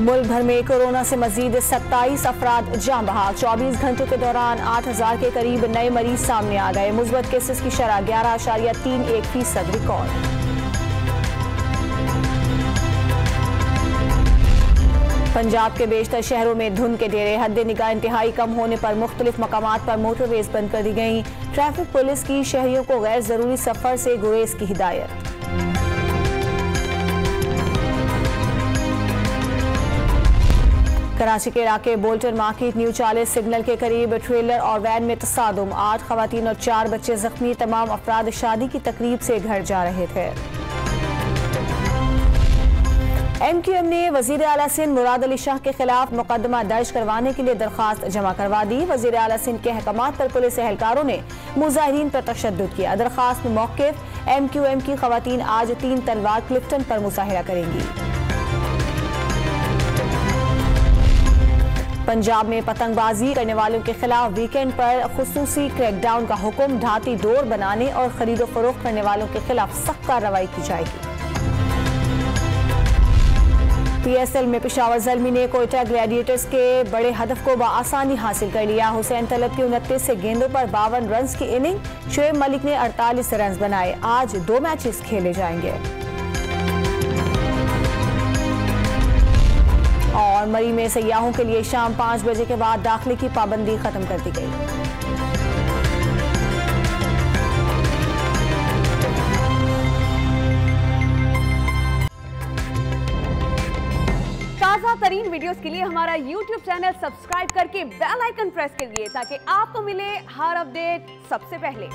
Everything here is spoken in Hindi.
मुल्क भर में कोरोना से मजीद 27 अफराद जान बहक। 24 घंटों के दौरान 8000 के करीब नए मरीज सामने आ गए। मुस्बत केसेस की शरह 11.31% रिकॉर्ड। पंजाब के बेशतर शहरों में धुंध के डेरे। हद निगाह इंतहाई कम होने पर मुख्तलिफ मकामात पर मोटरवेज बंद कर दी गई। ट्रैफिक पुलिस की शहरियों को गैर जरूरी सफर से गुरेज की हिदायत। कराची के इलाके बोल्टन मार्केट न्यू 40 सिग्नल के करीब ट्रेलर और वैन में तसादुम। 8 खवातीन और 4 बच्चे जख्मी। तमाम अफराद शादी की तकरीब से घर जा रहे थे। MQM ने वजीर आला सिंध मुराद अली शाह के खिलाफ मुकदमा दर्ज करवाने के लिए दरखास्त जमा करवा दी। वजीर आला सिंध के अहकामात पर पुलिस एहलकारों ने मुजाहिरीन पर तशद्दुद किया। दरखास्त में मौक़िफ़ MQM की खवातीन आज 3 तलवार क्लिफ्टन पर मुजाहिरा करेंगी। पंजाब में पतंगबाजी करने वालों के खिलाफ वीकेंड पर खुसूसी क्रैकडाउन का हुक्म। ढाती डोर बनाने और खरीदो फरोख्त करने वालों के खिलाफ सख्त कार्रवाई की जाएगी। PSL में पेशावर ज़ल्मी ने कोयटा ग्लैडिएटर्स के बड़े हदफ को बआसानी हासिल कर लिया। हुसैन तलब की 29 से गेंदों पर 52 रन की इनिंग। शोएब मलिक ने 48 रन बनाए। आज 2 मैचेस खेले जाएंगे। और मरी में सयाहों के लिए शाम 5 बजे के बाद दाखिले की पाबंदी खत्म कर दी गई। ताज़ा तरीन वीडियोस के लिए हमारा YouTube चैनल सब्सक्राइब करके बेल आइकन प्रेस करिए ताकि आपको मिले हर अपडेट सबसे पहले।